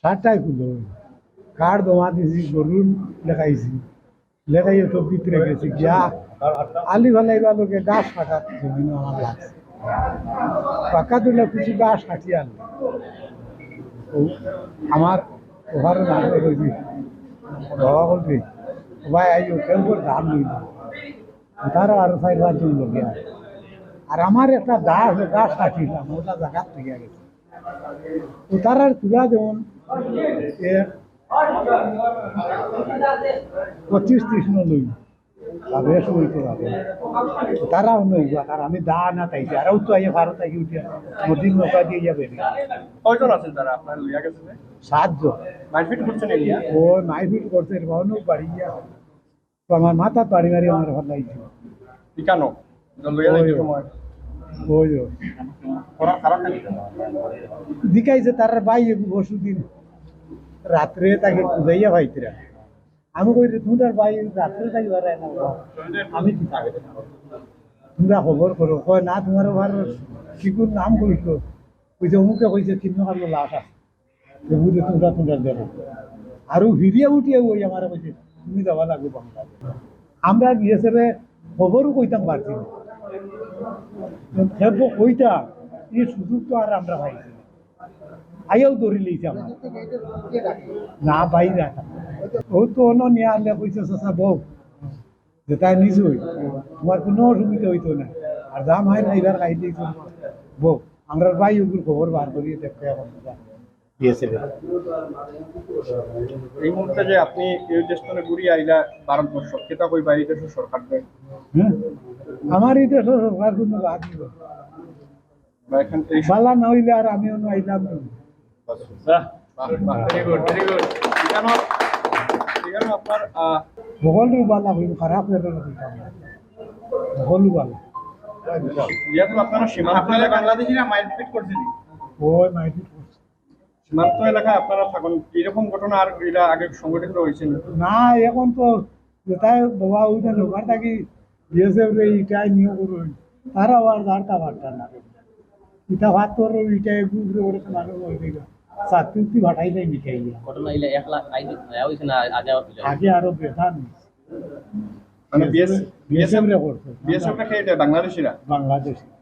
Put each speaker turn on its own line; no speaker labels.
সারটাই খুলো কার দমা দিছি গরুর লেখাইছি লেখাই তো ভিতরে গেছি গিয়া আলি ভালাইবা লোকে গাছ কাটার জমিন আমার লাগছে পাকা তুলে কিছু গাছ কাটিয়ে আনলো ও আমার ওভার নামে কইছি বাবা বলছি ভাই আইও কেমন ধান নিল তারা আরো 4-5 জন লোক আর আমার একটা গাছ কাটিলাম ওটা জায়গা থেকে গেছে তো তারা তুলা যেমন 25-30 নো লই বেশ হইতে পারে তারাও নইবা আর আমি দা না তাইছি আর তো আইয়া ভারত আইয়া উঠিয়া নদীর নৌকা দিয়ে যাবে
কয়জন আছেন তারা আপনার লইয়া গেছেন
7 জন
মারপিট করছেন এলিয়া
ও মাইফিট করছে ভাবনও বাড়ি গিয়া তো আমার মাথা বাড়ি মারি আমার ভালো লাগছে
ঠিকানো লইয়া যাইতে সময়
ওই
ওরা খারাপ নাকি
দিকাইছে তার ভাই বসু দিন রাত্রে তাকে খুঁজাইয়া ভাইতরা আমি কই তোমার ভাই রাত্রে তাই বাড়ায় না আমি কি থাকবে তোমরা খবর করো কয় না তোমার ভার শিকুর নাম কইছো ওই যে অমুকে কইছে চিহ্ন কালো লাশ আছে বুঝে তোমরা দেখো আরো ভিড়িয়া উঠিয়া ওই আমার কইছে তুমি যাওয়া লাগবে বাংলাদেশ আমরা গিয়েছে খবরও কইতাম পারছি না খেলবো কইতাম এই সুযোগ তো আর আমরা পাইছি আইয়াও ধরে লইছে আমার না বাইরে ও তো অন্য নিয়ে আনলে কইছে চাচা বউ যে তাই নিজই তোমার কোনো অসুবিধা হইতো না আর দাম হয় না এবার খাই দিয়েছো বউ আমরা ভাই ওগুলো খবর বার করিয়ে দেখতে এখন দিয়েছে
এই মুহূর্তে যে আপনি এই দেশে ঘুরিয়ে আইলা ভারতবর্ষ কেটা কই বাইরে দেশের সরকার দেয়
আমার এই দেশের সরকার কোনো বাদ দিব
বা এখান থেকে
বালা না হইলে আর আমি অন্য আইলাম না
ভেরি গুড ঠিকানো ঠিকানো আপনার
সকল বালা হইল খারাপ হয়ে গেল সকল বালা
যেহেতু আপনারা সীমান্ত এলাকা বাংলাদেশিরা মারপিট করছেন
ওই মাইটি
সীমান্ত এলাকায় আপনারা থাকুন এরকম ঘটনা আর এটা আগে সংগঠিত হয়েছে
না এখন তো যেটাই বাবা ওইটা লোকার থাকি বিএসএফ রে ইটাই নিয়োগ করুন তারা আর দাঁড়টা ভাটটা না ইটা ভাত তোর ইটাই গুগরে ওরে মানুষ হয়ে গেল সাতুতি ভাটাই দেয় মিঠাই
ঘটনা ইলে 1 লাখ হইছে না
আগে আরো বেতন
মানে
বিএসএফ রে করছে
বিএসএফ টা খেয়ে বাংলাদেশিরা
বাংলাদেশ